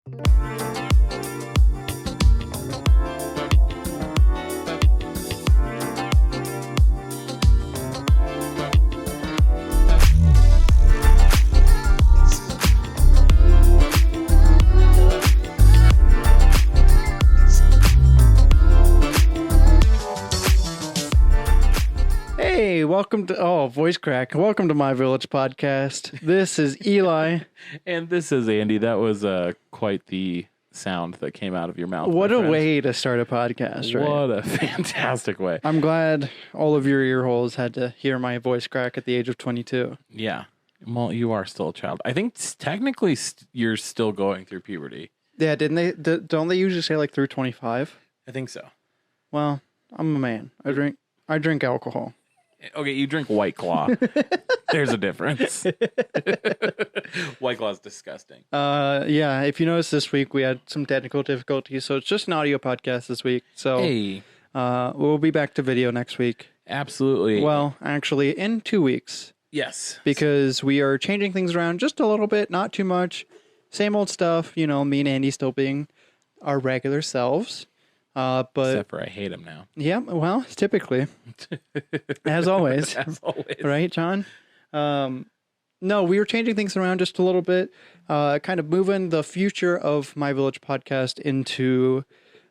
Hey, welcome to voice crack. Welcome to My Village podcast. This is Eli. And this is Andy. That was quite the sound that came out of your mouth. What a way to start a podcast, right? What a fantastic way. I'm glad all of your ear holes had to hear my voice crack at the age of 22. Yeah. Well, you are still a child. I think technically you're still going through puberty. Yeah, don't they usually say like through 25? I think so. Well, I'm a man. I drink alcohol. Okay, you drink White Claw. There's a difference. White Claw is disgusting. Yeah, if you notice this week we had some technical difficulties, so it's just an audio podcast this week. So Hey. We'll be back to video next week. Absolutely. Well, actually in 2 weeks. Yes. Because we are changing things around just a little bit, not too much. Same old stuff, me and Andy still being our regular selves. But except for I hate him now. Yeah, well, typically. As always. As always. Right, John? No, we were changing things around just a little bit, kind of moving the future of My Village podcast into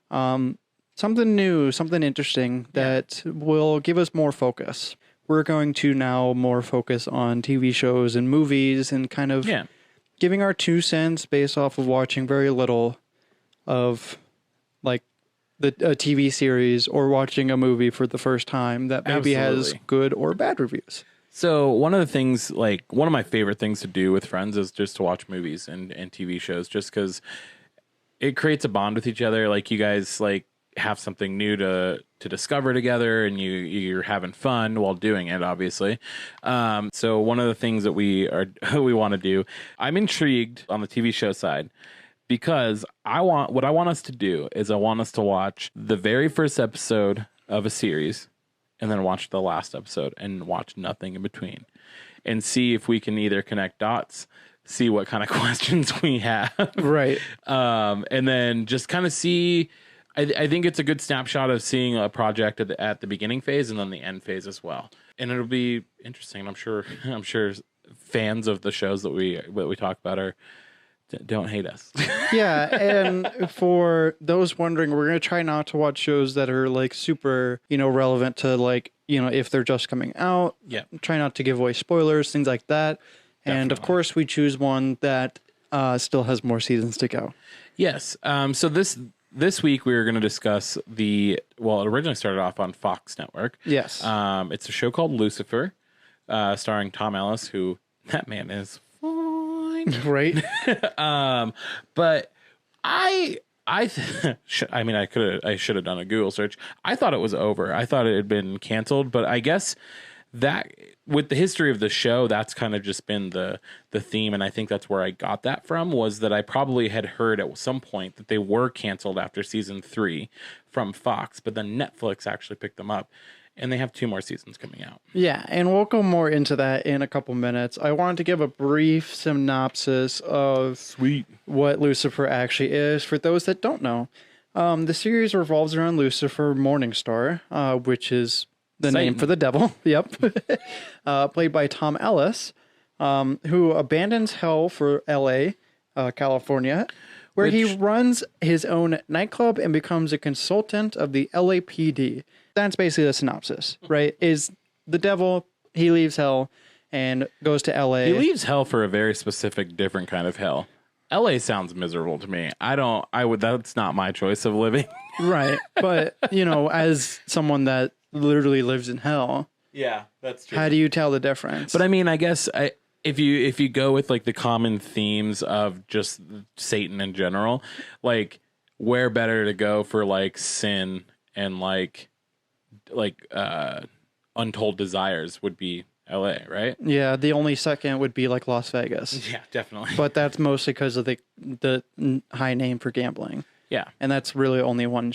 something new, something interesting that will give us more focus. We're going to now more focus on TV shows and movies and kind of giving our 2 cents based off of watching very little of like a TV series or watching a movie for the first time that maybe has good or bad reviews. So one of the things, like one of my favorite things to do with friends is just to watch movies and TV shows, just because it creates a bond with each other. Like you guys like have something new to discover together, and you're having fun while doing it, obviously. So one of the things that we want to do, I'm intrigued on the TV show side. Because what I want us to do is I want us to watch the very first episode of a series and then watch the last episode and watch nothing in between and see if we can either connect dots, see what kind of questions we have. Right. And then just kind of see, I think it's a good snapshot of seeing a project at the beginning phase and then the end phase as well. And it'll be interesting. I'm sure fans of the shows that we talk about don't hate us. Yeah, and for those wondering, we're going to try not to watch shows that are like super, relevant to like, if they're just coming out. Yeah. Try not to give away spoilers, things like that. Definitely. And of course, we choose one that still has more seasons to go. Yes. So this week we were going to discuss it originally started off on Fox Network. Yes. It's a show called Lucifer, starring Tom Ellis, who that man is right. But I should have done a Google search. I thought it was over. I thought it had been canceled, but I guess that with the history of the show, that's kind of just been the theme. And I think that's where I got that from, was that I probably had heard at some point that they were canceled after season 3 from Fox, but then Netflix actually picked them up. And they have 2 more seasons coming out. Yeah, and we'll go more into that in a couple minutes. I wanted to give a brief synopsis of what Lucifer actually is for those that don't know. The series revolves around Lucifer Morningstar, which is the name for the devil. Yep. Played by Tom Ellis, who abandons hell for L.A., California, where he runs his own nightclub and becomes a consultant of the LAPD. That's basically the synopsis, right? Is the devil, he leaves hell and goes to LA. He leaves hell for a very specific, different kind of hell. LA sounds miserable to me. That's not my choice of living. Right. But, as someone that literally lives in hell. Yeah, that's true. How do you tell the difference? But I mean, I guess if you go with like the common themes of just Satan in general, like where better to go for like sin and like untold desires would be LA, right? Yeah, the only second would be like Las Vegas. Yeah, definitely. But that's mostly because of the high name for gambling. Yeah. And that's really only one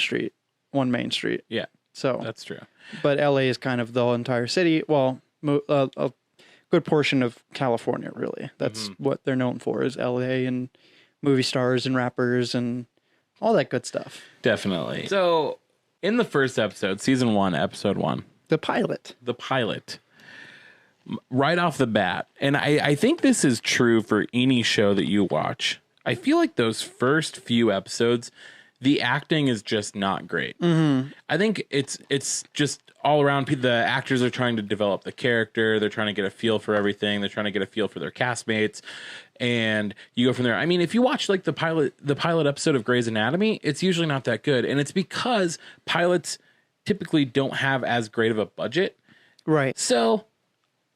main street. Yeah. So that's true. But LA is kind of the entire city. Well, a good portion of California, really. That's what they're known for, is LA and movie stars and rappers and all that good stuff. Definitely. So in the first episode, season 1, episode 1, The pilot. Right off the bat, and I think this is true for any show that you watch, I feel like those first few episodes, the acting is just not great. I think it's just all around. The actors are trying to develop the character. They're trying to get a feel for everything. They're trying to get a feel for their castmates, and you go from there. I mean, if you watch like the pilot episode of Grey's Anatomy, it's usually not that good, and it's because pilots typically don't have as great of a budget, Right. so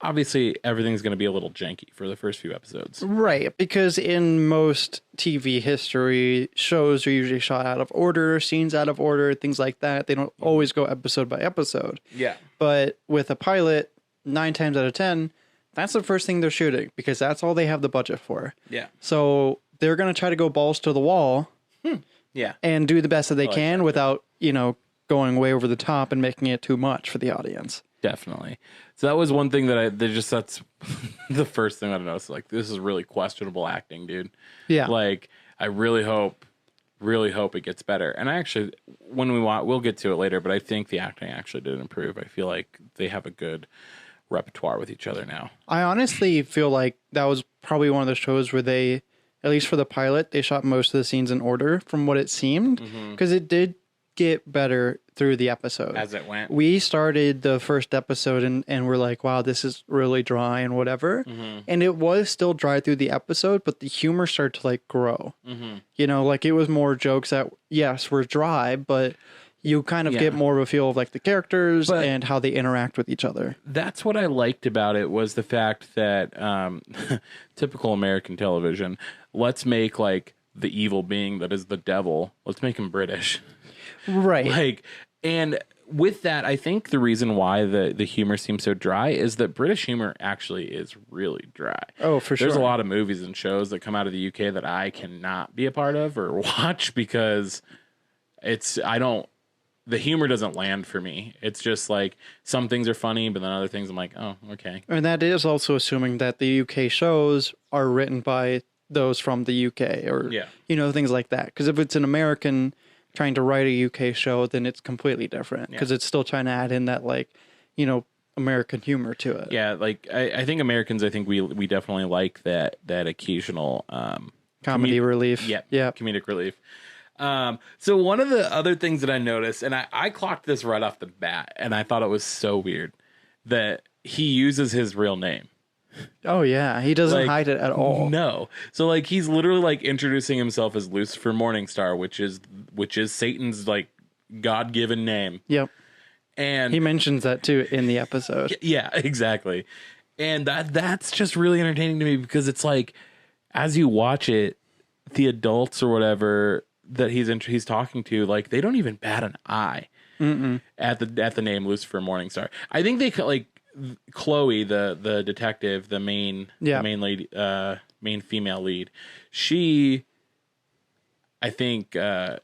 obviously everything's going to be a little janky for the first few episodes. Right, because in most TV history, shows are usually shot out of order, scenes out of order, things like that. They don't always go episode by episode. Yeah. But with a pilot, 9 times out of 10, that's the first thing they're shooting because that's all they have the budget for. Yeah. So they're going to try to go balls to the wall Yeah. and do the best that they like can that. without, going way over the top and making it too much for the audience. Definitely. So that was one thing that's the first thing that I noticed. Like, this is really questionable acting, dude. Yeah. Like, I really hope it gets better. And I actually, we'll get to it later, but I think the acting actually did improve. I feel like they have a good repertoire with each other now. I honestly feel like that was probably one of the shows where they, at least for the pilot, they shot most of the scenes in order from what it seemed, because it did get better through the episode. As it went. We started the first episode and we're like, wow, this is really dry and whatever. And it was still dry through the episode, but the humor started to like grow. Like it was more jokes that, yes, were dry, but you kind of get more of a feel of like the characters and how they interact with each other. That's what I liked about it, was the fact that typical American television, let's make like the evil being that is the devil, let's make him British. Right. Like, and with that, I think the reason why the humor seems so dry is that British humor actually is really dry. Oh, for sure. There's a lot of movies and shows that come out of the UK that I cannot be a part of or watch because the humor doesn't land for me. It's just like some things are funny, but then other things I'm like, oh, okay. And that is also assuming that the UK shows are written by those from the UK or, things like that. Because if it's an American trying to write a UK show, then it's completely different because it's still trying to add in that American humor to it. Yeah, like I think Americans, I think we definitely like that occasional comedy relief. Yeah, comedic relief. So one of the other things that I noticed, and I clocked this right off the bat, and I thought it was so weird that he uses his real name. Oh yeah, he doesn't hide it at all. No, so like he's literally like introducing himself as Lucifer Morningstar, which is Satan's like God-given name. Yep, and he mentions that too in the episode. Yeah, exactly. And that's just really entertaining to me because it's like, as you watch it, the adults or whatever that he's talking to, like they don't even bat an eye at the name Lucifer Morningstar. I think they like. Chloe, the detective, the main lead, main female lead, she, I think, kind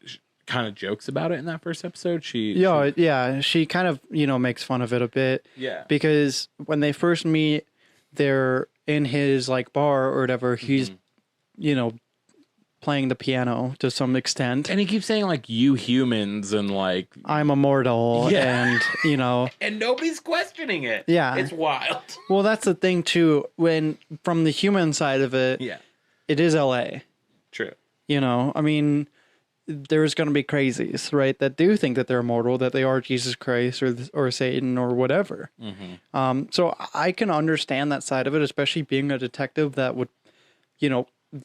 of jokes about it in that first episode. She kind of makes fun of it a bit. Yeah, because when they first meet, they're in his like bar or whatever. He's playing the piano to some extent, and he keeps saying like "you humans" and like "I'm immortal," and and nobody's questioning it. Yeah, it's wild. Well, that's the thing too. When from the human side of it, it is LA. True. I mean, there's going to be crazies, right? That do think that they're immortal, that they are Jesus Christ or Satan or whatever. So I can understand that side of it, especially being a detective that would,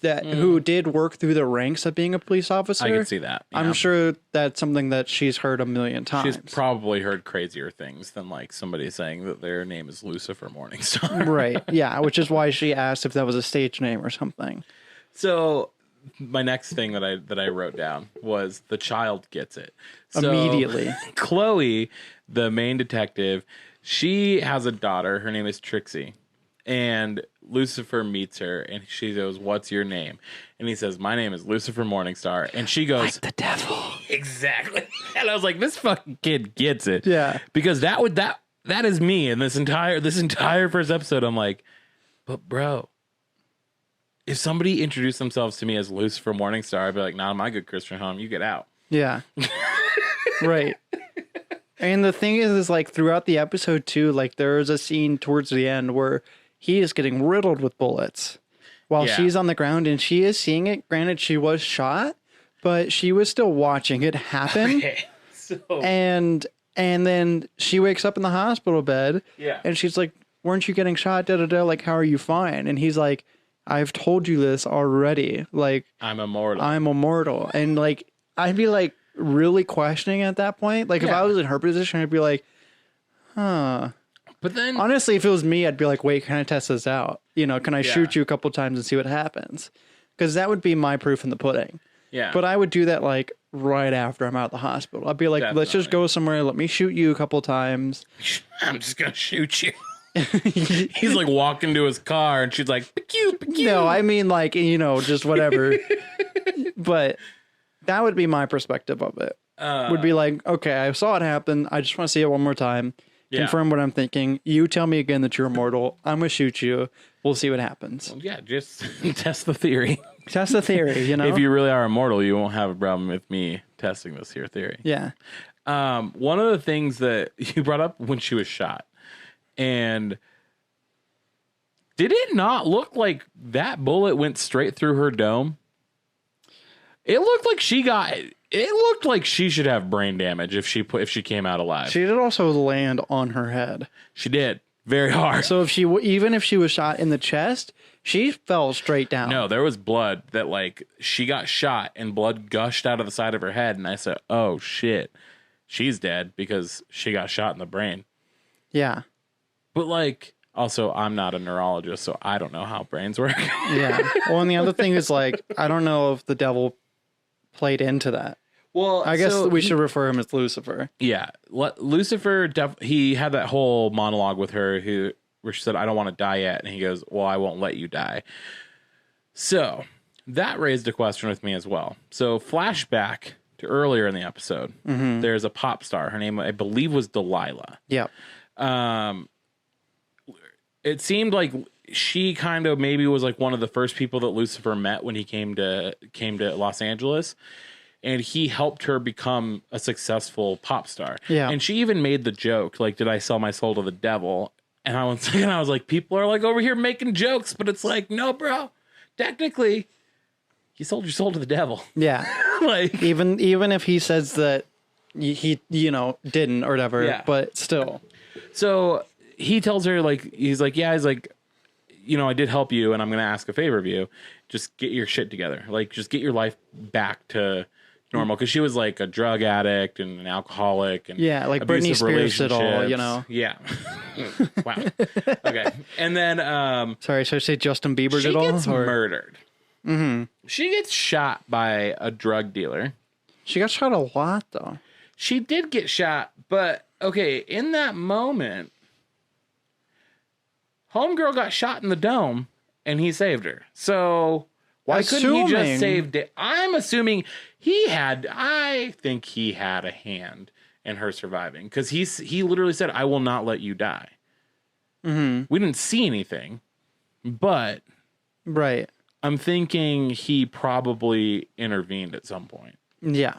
who did work through the ranks of being a police officer. I can see that. Yeah. I'm sure that's something that she's heard a million times. She's probably heard crazier things than like somebody saying that their name is Lucifer Morningstar. Right. Yeah. Which is why she asked if that was a stage name or something. So my next thing that I wrote down was the child gets it. So, immediately. Chloe, the main detective, she has a daughter. Her name is Trixie. And Lucifer meets her and she goes, "What's your name?" And he says, "My name is Lucifer Morningstar." And she goes, "Like the devil." Exactly. And I was like, this fucking kid gets it. Yeah. Because that is me in this entire first episode. I'm like, but bro, if somebody introduced themselves to me as Lucifer Morningstar, I'd be like, nah, my good Christian home, you get out. Yeah. Right. And the thing is like throughout the episode too, like there is a scene towards the end where he is getting riddled with bullets while she's on the ground and she is seeing it. Granted, she was shot, but she was still watching it happen. Okay. So And then she wakes up in the hospital bed. Yeah. And she's like, weren't you getting shot? Da da da. Like, how are you fine? And he's like, I've told you this already. Like, I'm immortal. I'm immortal. And like, I'd be like really questioning at that point. Like, if I was in her position, I'd be like, huh. But then Honestly, if it was me, I'd be like, wait, can I test this out? You know, can I shoot you a couple times and see what happens? Because that would be my proof in the pudding. Yeah. But I would do that like right after I'm out of the hospital. I'd be like, let's just go somewhere. Let me shoot you a couple times. I'm just going to shoot you. He's like walking to his car and she's like, pew, pew. No, I mean like, you know, just whatever. But that would be my perspective of it. Would be like, okay, I saw it happen. I just want to see it one more time. Confirm what I'm thinking. You tell me again that you're immortal. I'm going to shoot you. We'll see what happens. Well, yeah, just test the theory. Test the theory, you know? If you really are immortal, you won't have a problem with me testing this here theory. Yeah. One of the things that you brought up when she was shot, and did it not look like that bullet went straight through her dome? It looked like it looked like she should have brain damage if she came out alive. She did also land on her head. She did very hard. So even if she was shot in the chest, she fell straight down. No, there was blood that like she got shot and blood gushed out of the side of her head. And I said, oh shit, she's dead because she got shot in the brain. Yeah. But like, also I'm not a neurologist, so I don't know how brains work. Yeah. Well, and the other thing is like, I don't know if the devil played into that. Well, I guess we should refer him as Lucifer. Yeah. Lucifer, he had that whole monologue with her where she said, I don't want to die yet. And he goes, well, I won't let you die. So that raised a question with me as well. So flashback to earlier in the episode, there's a pop star. Her name, I believe, was Delilah. Yeah. It seemed like she kind of maybe was like one of the first people that Lucifer met when he came to Los Angeles. And he helped her become a successful pop star. Yeah. And she even made the joke, like, did I sell my soul to the devil? And I was like, people are like over here making jokes, but it's like, no, bro, technically you sold your soul to the devil. Yeah. Like, even if he says that he didn't or whatever, but still. So he tells her he's like, I did help you and I'm going to ask a favor of you. Just get your shit together. Like, just get your life back to normal. Cause she was like a drug addict and an alcoholic and like Britney Spears did all, Yeah. Wow. Okay. And then, sorry, should I say Justin Bieber did all? She gets murdered. Mm-hmm. She gets shot by a drug dealer. She got shot a lot though. She did get shot, but okay. In that moment, homegirl got shot in the dome and he saved her. So why couldn't he just save it? I'm assuming I think he had a hand in her surviving because he literally said, I will not let you die. Mm-hmm. We didn't see anything, but right. I'm thinking he probably intervened at some point. Yeah.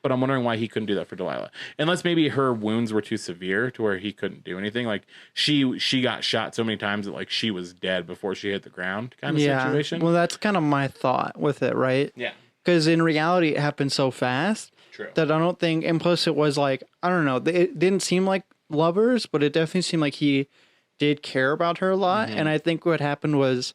But I'm wondering why he couldn't do that for Delilah. Unless maybe her wounds were too severe to where he couldn't do anything. Like she got shot so many times that like she was dead before she hit the ground kind of situation. Well, that's kind of my thought with it, right? Yeah. Because in reality, it happened so fast that I don't think, and plus it was like, I don't know, it didn't seem like lovers, but it definitely seemed like he did care about her a lot. Mm-hmm. And I think what happened was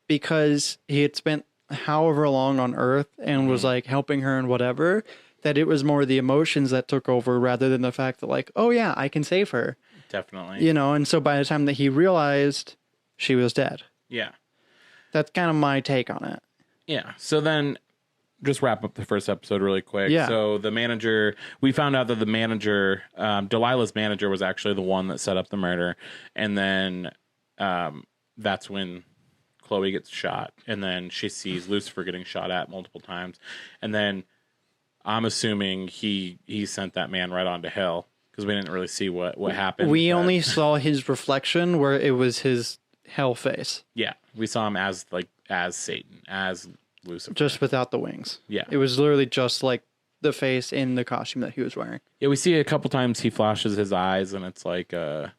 because he had spent however long on Earth and was like helping her and whatever, that it was more the emotions that took over rather than the fact that like, oh yeah, I can save her. Definitely. And so by the time that he realized she was dead. Yeah. That's kind of my take on it. Yeah. So then just wrap up the first episode really quick. Yeah. So the manager, we found out that the manager, Delilah's manager was actually the one that set up the murder. And then that's when Chloe gets shot. And then she sees Lucifer getting shot at multiple times. And then I'm assuming he sent that man right on to hell because we didn't really see what happened. We only saw his reflection where it was his Hellface, Yeah, we saw him as Satan, as Lucifer. just without the wings. Yeah. It was literally just like the face in the costume that he was wearing. Yeah, we see a couple times he flashes his eyes, and it's like a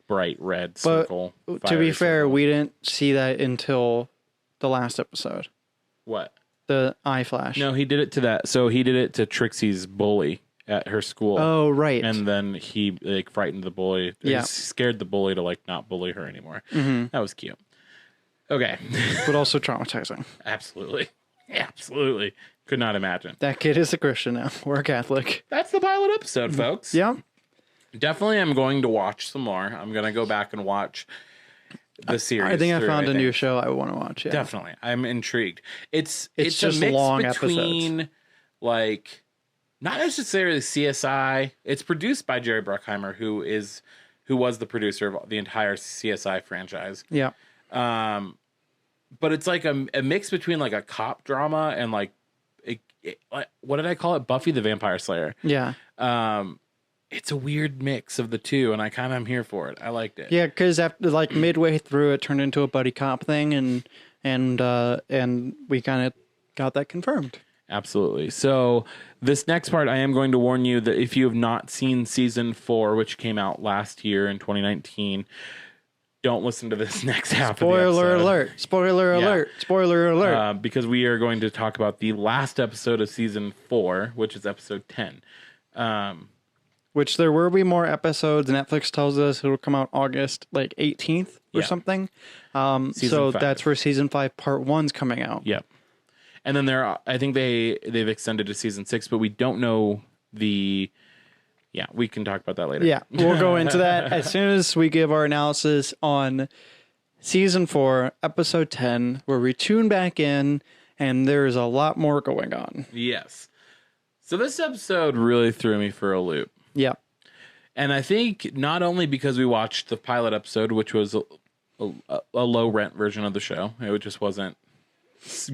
bright red circle. To be fair, we didn't see that until the last episode. What? The eye flash. No, he did it to that. So he did it to Trixie's bully at her school. Oh, right. And then he like frightened the bully. Yeah. He scared the bully to like not bully her anymore. Mm-hmm. That was cute. Okay. But also traumatizing. Absolutely. Absolutely. Could not imagine. That kid is a Christian now. We're a Catholic. That's the pilot episode, folks. Yeah. Definitely I'm going to watch some more. I'm going to go back and watch the series. I think I found a new show I want to watch. Yeah. Definitely. I'm intrigued. It's just a mix long between episodes. like not necessarily CSI. It's produced by Jerry Bruckheimer, who was the producer of the entire CSI franchise. Yeah. But it's like a mix between like a cop drama and like what did I call it? Buffy the Vampire Slayer. Yeah. It's a weird mix of the two, and I kind of am here for it. I liked it. Yeah, because after like midway through, it turned into a buddy cop thing, and we kind of got that confirmed. Absolutely. So this next part, I am going to warn you that if you have not seen season 4, which came out last year in 2019, don't listen to this next half of the episode. Spoiler alert! Spoiler alert! Spoiler alert! Because we are going to talk about the last episode of season 4, which is episode 10. Which there will be more episodes. Netflix tells us it'll come out August like 18th or something. So 5. That's where season 5 part 1's coming out. Yep. And then I think they've extended to season 6, but we don't know the. Yeah, we can talk about that later. Yeah, we'll go into that as soon as we give our analysis on season 4, episode 10, where we tune back in, and there's a lot more going on. Yes. So this episode really threw me for a loop. Yeah. And I think not only because we watched the pilot episode, which was a low rent version of the show, it just wasn't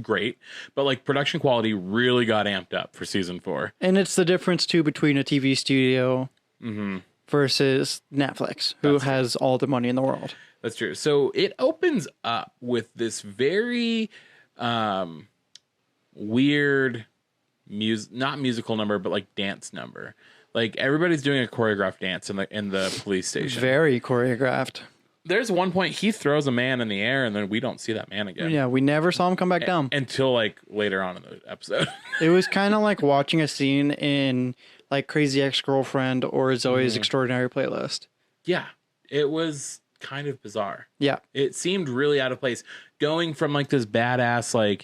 great, but like production quality really got amped up for season 4. And it's the difference too between a TV studio versus Netflix, who has all the money in the world. That's true. So it opens up with this very weird not musical number, but like dance number. Like everybody's doing a choreographed dance in the police station. Very choreographed. There's one point he throws a man in the air, and then we don't see that man again. Yeah, we never saw him come back down until like later on in the episode. It was kind of like watching a scene in like Crazy Ex-Girlfriend or Zoe's Extraordinary Playlist. Yeah, it was kind of bizarre. Yeah, it seemed really out of place, going from like this badass like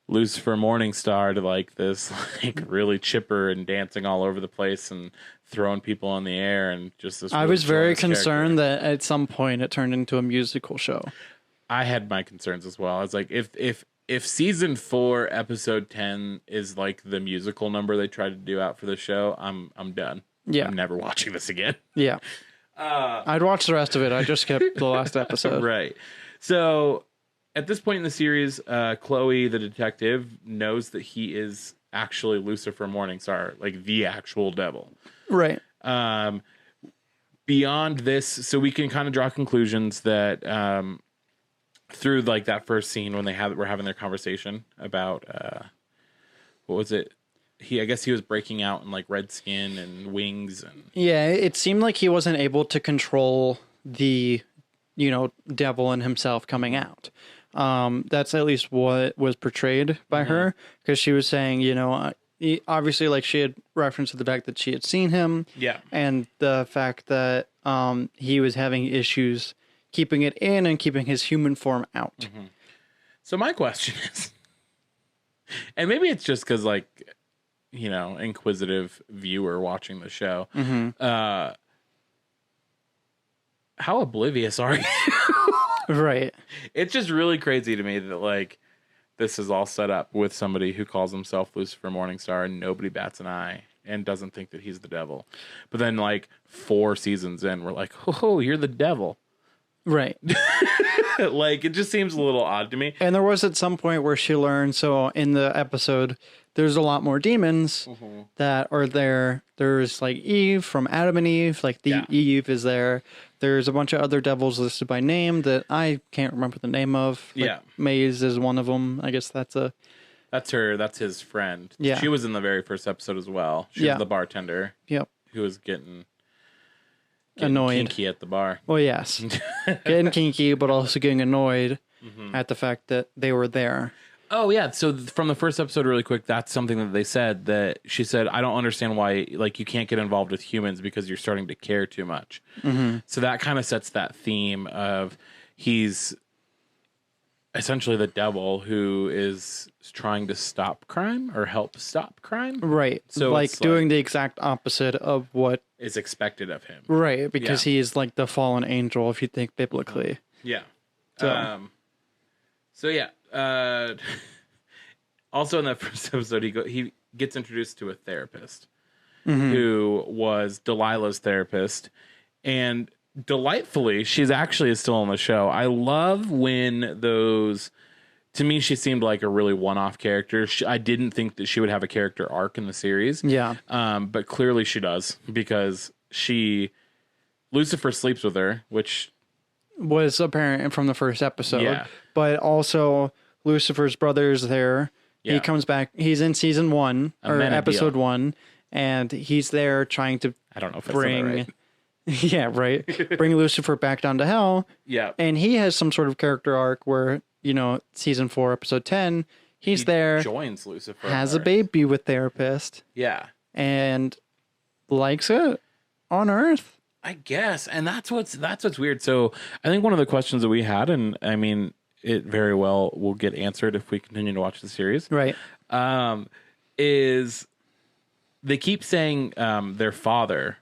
Lucifer Morningstar to like this like really chipper and dancing all over the place and throwing people in the air and just this. I was very concerned that at some point it turned into a musical show. I had my concerns as well. I was like, if season 4 episode 10 is like the musical number they tried to do out for the show, I'm done. Yeah, I'm never watching this again. Yeah, I'd watch the rest of it. I just skipped the last episode. Right. So at this point in the series, Chloe, the detective, knows that he is actually Lucifer Morningstar, like the actual devil. Right. Beyond this, so we can kind of draw conclusions that through like that first scene when we're having their conversation about what was it? I guess he was breaking out in like red skin and wings and yeah, it seemed like he wasn't able to control the devil in himself coming out. That's at least what was portrayed by her, because she was saying, obviously, like she had reference to the fact that she had seen him, and the fact that he was having issues keeping it in and keeping his human form out. So my question is, and maybe it's just because like inquisitive viewer watching the show, how oblivious are you? Right. It's just really crazy to me that like this is all set up with somebody who calls himself Lucifer Morningstar and nobody bats an eye and doesn't think that he's the devil. But then like 4 seasons in, we're like, oh, you're the devil. Right. Like it just seems a little odd to me. And there was at some point where she learned, so in the episode, there's a lot more demons that are there. There's like Eve from Adam and Eve, like the Eve is there. There's a bunch of other devils listed by name that I can't remember the name of. Like, Maze is one of them. I guess that's That's his friend. Yeah. She was in the very first episode as well. She was the bartender. Yep. Who was getting annoyed. Kinky at the bar. Well, yes. Getting kinky, but also getting annoyed at the fact that they were there. Oh, yeah. So from the first episode, really quick, that's something that they said, that she said, I don't understand why, like, you can't get involved with humans because you're starting to care too much. So that kind of sets that theme of he's essentially the devil who is trying to stop crime or help stop crime. Right. So like doing the exact opposite of what is expected of him. Right. Because he is like the fallen angel, if you think biblically. Yeah. So yeah. Also in that first episode, he gets introduced to a therapist who was Delilah's therapist, and delightfully, she's actually still on the show. I love when those. To me, she seemed like a really one-off character. I didn't think that she would have a character arc in the series. Yeah. But clearly she does, because Lucifer sleeps with her, which was apparent from the first episode. Yeah. But also Lucifer's brother is there. Yeah. He comes back. He's in season 1 or episode 1, and he's there trying to I don't know if bring right. Yeah, right. Bring Lucifer back down to hell. Yeah. And he has some sort of character arc where, season 4, episode 10, he there, joins Lucifer, has a baby with therapist. Yeah. And likes it on Earth. I guess. And that's what's weird. So I think one of the questions that we had, and I mean, it very well will get answered if we continue to watch the series. Right. Is they keep saying their father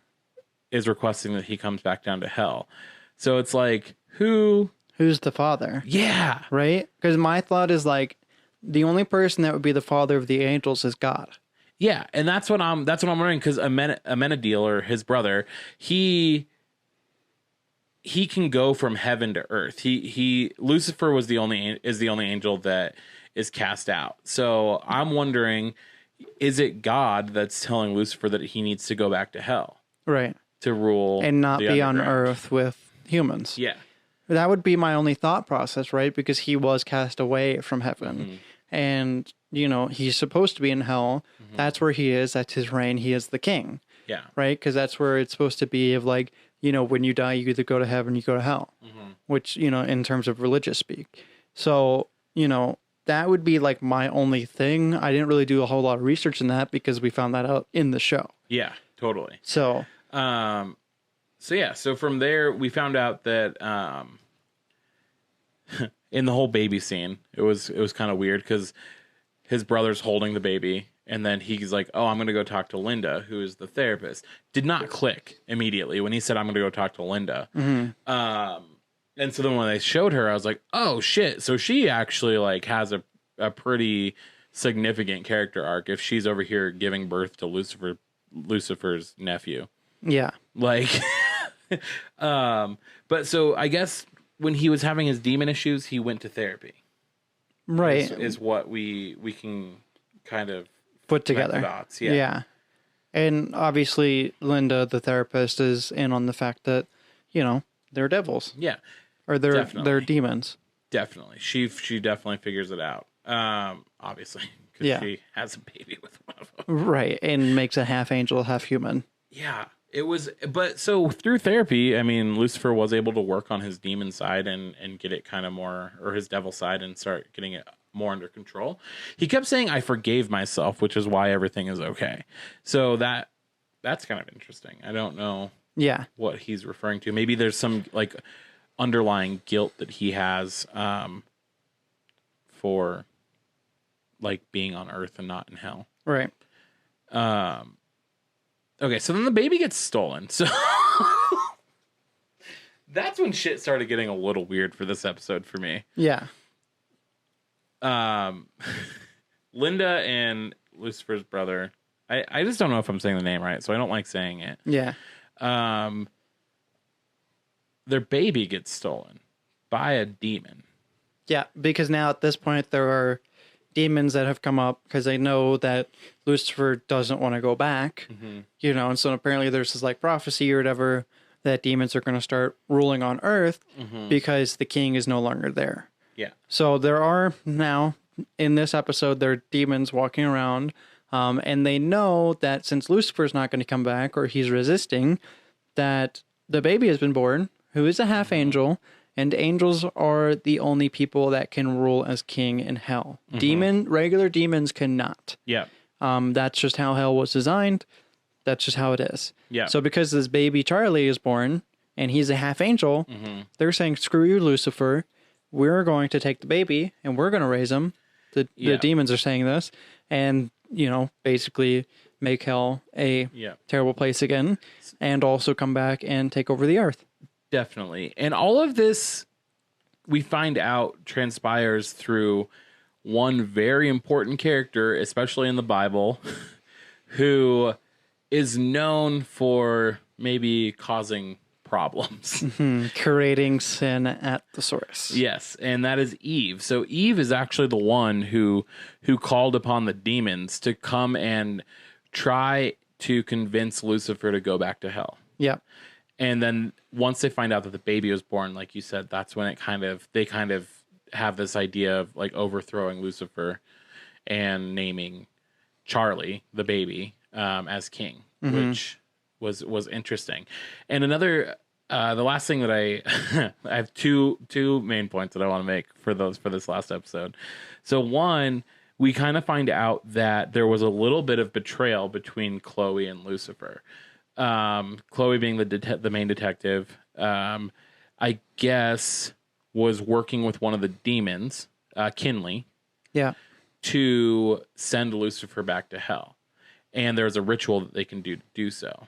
is requesting that he comes back down to hell. So it's like, who's the father? Yeah. Right? Because my thought is like, the only person that would be the father of the angels is God. Yeah, and that's what I'm wondering, because Amenadiel, or his brother, he can go from heaven to earth. Lucifer is the only angel that is cast out. So I'm wondering, is it God that's telling Lucifer that he needs to go back to hell? Right. To rule and not be on Earth with humans. Yeah. That would be my only thought process, right? Because he was cast away from heaven. And, he's supposed to be in hell. That's where he is. That's his reign. He is the king. Yeah. Right? Because that's where it's supposed to be of like, when you die, you either go to heaven, you go to hell. Which, in terms of religious speak. So, that would be like my only thing. I didn't really do a whole lot of research in that because we found that out in the show. Yeah, totally. So, so from there we found out that in the whole baby scene, it was kind of weird because his brother's holding the baby, and then he's like, "Oh, I'm going to go talk to Linda, who is the therapist." Did not click immediately when he said, "I'm going to go talk to Linda." And so then when they showed her, I was like, "Oh shit!" So she actually like has a pretty significant character arc if she's over here giving birth to Lucifer's nephew. Yeah. Like, but so I guess when he was having his demon issues, he went to therapy. Right. Is what we can kind of put together. Dots. Yeah. Yeah. And obviously Linda, the therapist, is in on the fact that, they're devils. Yeah. Or they're demons. Definitely. She definitely figures it out. Obviously. Because she has a baby with one of them. Right. And makes a half angel, half human. Yeah. It was, but so through therapy, I mean, Lucifer was able to work on his demon side and get it kind of more, or his devil side, and start getting it more under control. He kept saying, "I forgave myself," which is why everything is okay. So that's kind of interesting. I don't know. Yeah. What he's referring to. Maybe there's some like underlying guilt that he has for like being on Earth and not in hell. Right. Okay, so then the baby gets stolen. So that's when shit started getting a little weird for this episode for me. Yeah. Linda and Lucifer's brother. I just don't know if I'm saying the name right, so I don't like saying it. Yeah. Their baby gets stolen by a demon. Yeah, because now at this point there are demons that have come up because they know that Lucifer doesn't want to go back, and so apparently there's this like prophecy or whatever that demons are going to start ruling on Earth because the king is no longer there. Yeah. So there are now, in this episode, there are demons walking around, and they know that since Lucifer's not going to come back, or he's resisting, that the baby has been born, who is a half angel, and angels are the only people that can rule as king in hell. Regular demons cannot. Yeah. That's just how hell was designed. That's just how it is. Yeah. So because this baby Charlie is born and he's a half angel, they're saying, screw you, Lucifer. We're going to take the baby and we're going to raise him. The demons are saying this and, basically make hell a terrible place again and also come back and take over the earth. Definitely. And all of this, we find out, transpires through one very important character, especially in the Bible, who is known for maybe causing problems. Creating sin at the source. Yes, and that is Eve. So Eve is actually the one who called upon the demons to come and try to convince Lucifer to go back to hell. Yeah. And then once they find out that the baby was born, like you said, that's when they kind of have this idea of like overthrowing Lucifer and naming Charlie, the baby, as king, which was interesting. And another, the last thing that I have two main points that I want to make for this last episode. So one, we kind of find out that there was a little bit of betrayal between Chloe and Lucifer. Chloe being the main detective, I guess was working with one of the demons, Kinley, to send Lucifer back to hell. And there's a ritual that they can do so.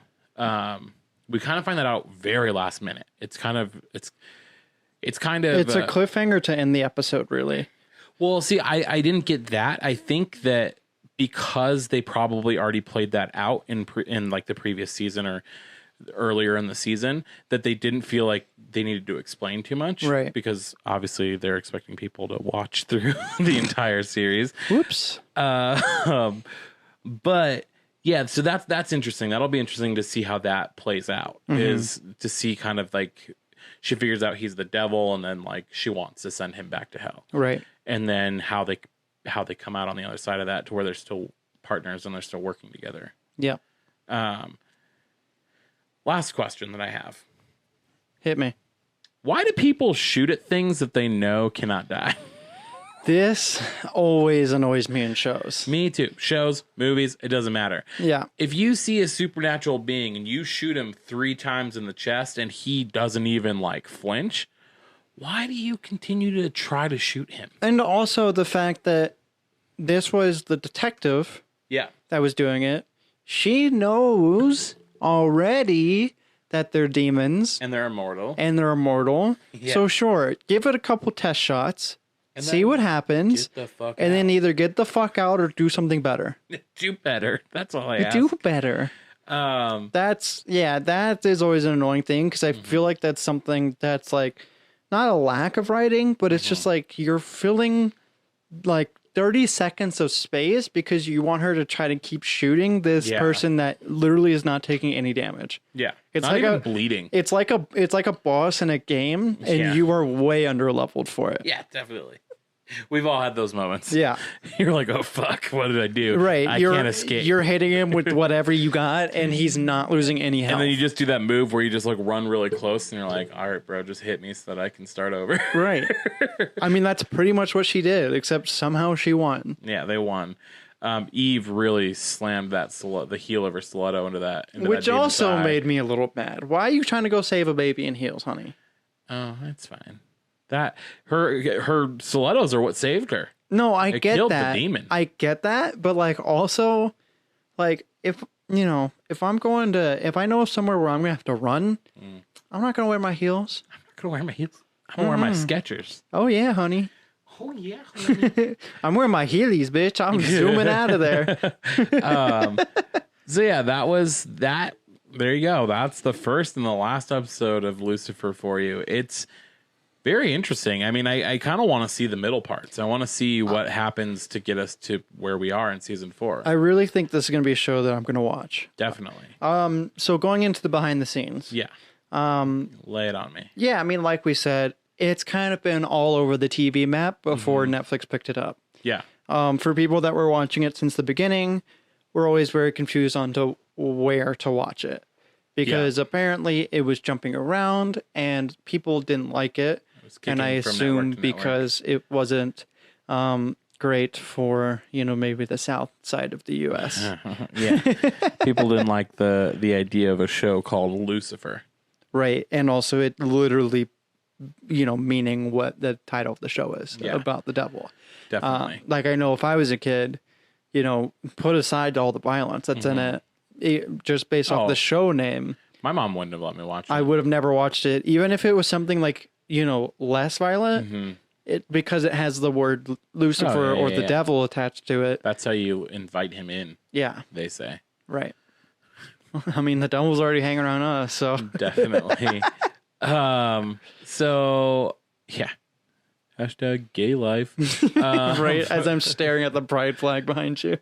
We kind of find that out very last minute. It's a cliffhanger to end the episode, really. Well, see, I didn't get that. I think that because they probably already played that out in like the previous season or earlier in the season, that they didn't feel like they needed to explain too much, right? Because obviously they're expecting people to watch through the entire series. Whoops. But yeah, so that's interesting. That'll be interesting to see how that plays out. Is to see kind of like she figures out he's the devil, and then like she wants to send him back to hell, right? And then how they come out on the other side of that to where they're still partners and they're still working together. Yeah. Last question that I have. Hit me. Why do people shoot at things that they know cannot die? This always annoys me in shows. Me too. Shows, movies, it doesn't matter. Yeah. If you see a supernatural being and you shoot him 3 times in the chest and he doesn't even like flinch, why do you continue to try to shoot him? And also the fact that this was the detective that was doing it. She knows already that they're demons. And they're immortal. Yeah. So sure, give it a couple test shots, see what happens, then either get the fuck out or do something better. Do better. That's all I ask. Do better. That is always an annoying thing because I feel like that's something that's like not a lack of writing, but it's just like you're filling like 30 seconds of space because you want her to try to keep shooting this person that literally is not taking any damage. Yeah. It's not like even bleeding. It's like a boss in a game and you are way under leveled for it. Yeah, definitely. We've all had those moments. Yeah. You're like, oh, fuck, what did I do? Right. I can't escape. You're hitting him with whatever you got, and he's not losing any health. And then you just do that move where you just like run really close, and you're like, all right, bro, just hit me so that I can start over. Right. I mean, that's pretty much what she did, except somehow she won. Yeah, they won. Eve really slammed the heel of her stiletto into that. Which also made me a little mad. Why are you trying to go save a baby in heels, honey? Oh, that's fine. That her stilettos are what saved her. No, I get killed that. The demon. I get that, but like also, like if I know somewhere where I'm gonna have to run, I'm not gonna wear my heels. I'm not gonna wear my heels. I'm gonna wear my Skechers. Oh yeah, honey. Oh yeah, honey. I'm wearing my heelys, bitch. I'm zooming out of there. So yeah, that was that. There you go. That's the first and the last episode of Lucifer for you. It's very interesting. I mean, I kind of want to see the middle parts. I want to see what happens to get us to where we are in season 4. I really think this is going to be a show that I'm going to watch. Definitely. So going into the behind the scenes. Yeah. Lay it on me. Yeah, I mean, like we said, it's kind of been all over the TV map before Netflix picked it up. Yeah. For people that were watching it since the beginning, we're always very confused on to where to watch it. Because apparently it was jumping around and people didn't like it. And I assume because it wasn't great for, maybe the south side of the U.S. Yeah. People didn't like the idea of a show called Lucifer. Right. And also it literally, meaning what the title of the show is about the devil. Definitely. Like I know if I was a kid, put aside all the violence that's in it, just based off the show name. My mom wouldn't have let me watch it. I would have never watched it, even if it was something like, less violent. Because it has the word Lucifer or the devil attached to it. That's how you invite him in. Yeah. They say. Right. I mean, the devil's already hanging around us, so. Definitely. So, yeah. Hashtag gay life. Right, as I'm staring at the pride flag behind you.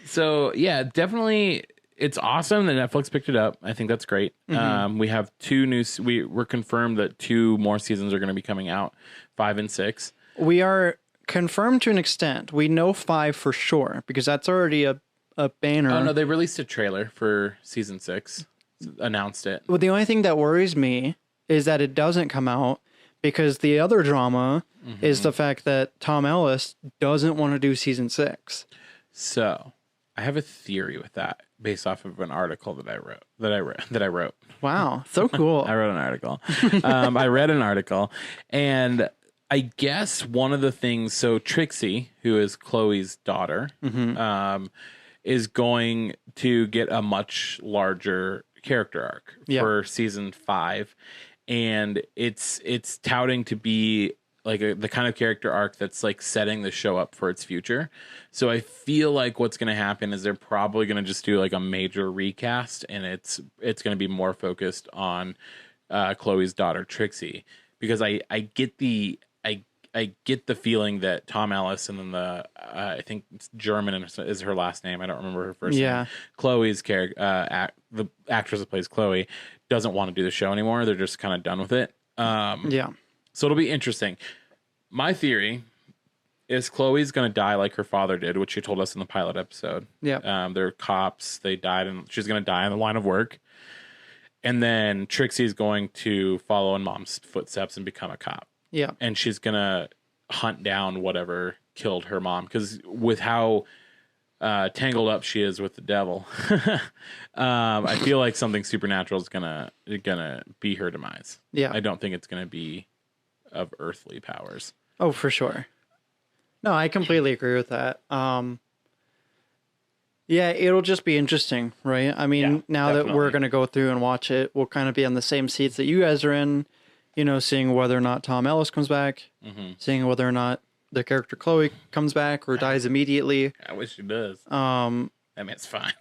So, yeah, definitely. It's awesome that Netflix picked it up. I think that's great. We have we're confirmed that 2 more seasons are going to be coming out, 5 and 6. We are confirmed to an extent. We know 5 for sure because that's already a banner. Oh no, they released a trailer for season 6. Announced it. Well, the only thing that worries me is that it doesn't come out because the other drama is the fact that Tom Ellis doesn't want to do season 6. So, I have a theory with that based off of an article that I wrote. Wow, so cool. I wrote an article. I read an article, and I guess one of the things. So Trixie, who is Chloe's daughter, is going to get a much larger character arc for season 5, and it's touting to be like the kind of character arc that's like setting the show up for its future. So I feel like what's going to happen is they're probably going to just do like a major recast, and it's going to be more focused on Chloe's daughter Trixie, because I get the feeling that Tom Ellis, and then I think it's German is her last name. I don't remember her first name. Chloe's character, the actress that plays Chloe, doesn't want to do the show anymore. They're just kind of done with it. So it'll be interesting. My theory is Chloe's going to die like her father did, which she told us in the pilot episode. They're cops. They died, and she's going to die in the line of work. And then Trixie's going to follow in mom's footsteps and become a cop. And she's going to hunt down whatever killed her mom. Because with how tangled up she is with the devil, I feel like something supernatural is gonna be her demise. I don't think it's going to be of earthly powers. Oh, for sure. No, I completely agree with that. It'll just be interesting, right? I mean, now that we're going to go through and watch it, we'll kind of be on the same seats that you guys are in, seeing whether or not Tom Ellis comes back, seeing whether or not the character Chloe comes back or dies immediately. I wish she does. I mean, it's fine.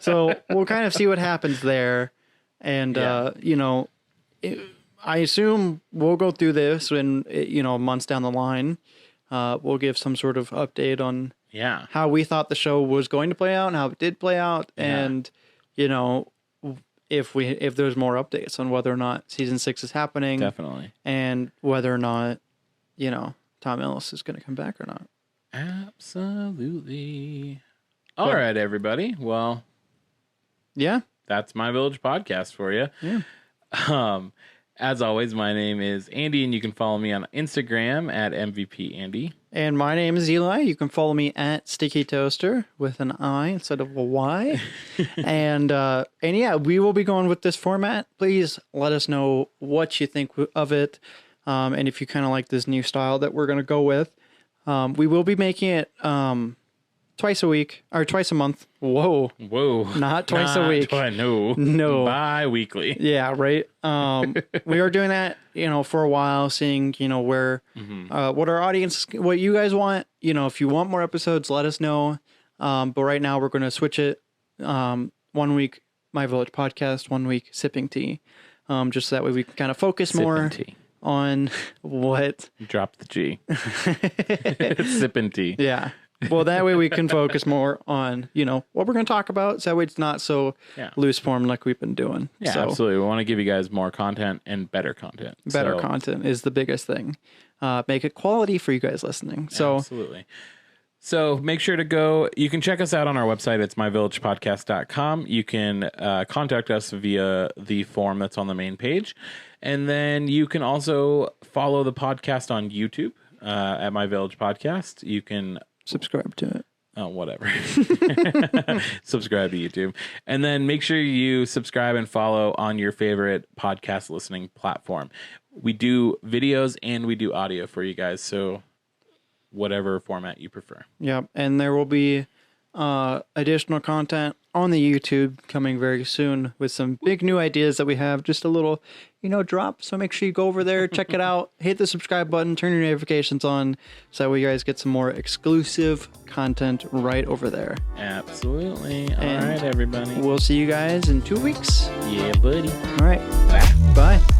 So we'll kind of see what happens there. And, I assume we'll go through this when, months down the line. We'll give some sort of update on how we thought the show was going to play out and how it did play out. And, if there's more updates on whether or not season 6 is happening. Definitely. And whether or not, Tom Ellis is going to come back or not. Absolutely. All right, everybody. Well, that's My Village Podcast for you. As always, my name is Andy, and you can follow me on Instagram at MVP Andy. And my name is Eli. You can follow me at Sticky Toaster with an I instead of a Y. and we will be going with this format. Please let us know what you think of it, and if you kind of like this new style that we're going to go with. We will be making it twice a week or twice a month. Whoa. Not twice a week. No. Bi-weekly. Yeah, right. We are doing that, for a while, seeing, where, what our audience, what you guys want. If you want more episodes, let us know. But right now we're going to switch it. 1 week, My Village Podcast, 1 week, Sipping Tea. Just so that way we can kind of focus more on what. Drop the G. It's Sipping Tea. Yeah. Well, that way we can focus more on, what we're going to talk about. So that way it's not so loose form like we've been doing. Yeah, so, absolutely. We want to give you guys more content and better content. Better content is the biggest thing. Make it quality for you guys listening. So absolutely. So make sure to go. You can check us out on our website. It's myvillagepodcast.com. You can contact us via the form that's on the main page. And then you can also follow the podcast on YouTube at My Village Podcast. You can subscribe to it. Oh, whatever. Subscribe to YouTube. And then make sure you subscribe and follow on your favorite podcast listening platform. We do videos and we do audio for you guys. So whatever format you prefer. Yep. And there will be additional content on the YouTube coming very soon with some big new ideas that we have. Just a little, drop. So make sure you go over there, check it out, hit the subscribe button, turn your notifications on so that way you guys get some more exclusive content right over there. Absolutely. All right, everybody. We'll see you guys in 2 weeks. Yeah, buddy. All right. Bye. Bye.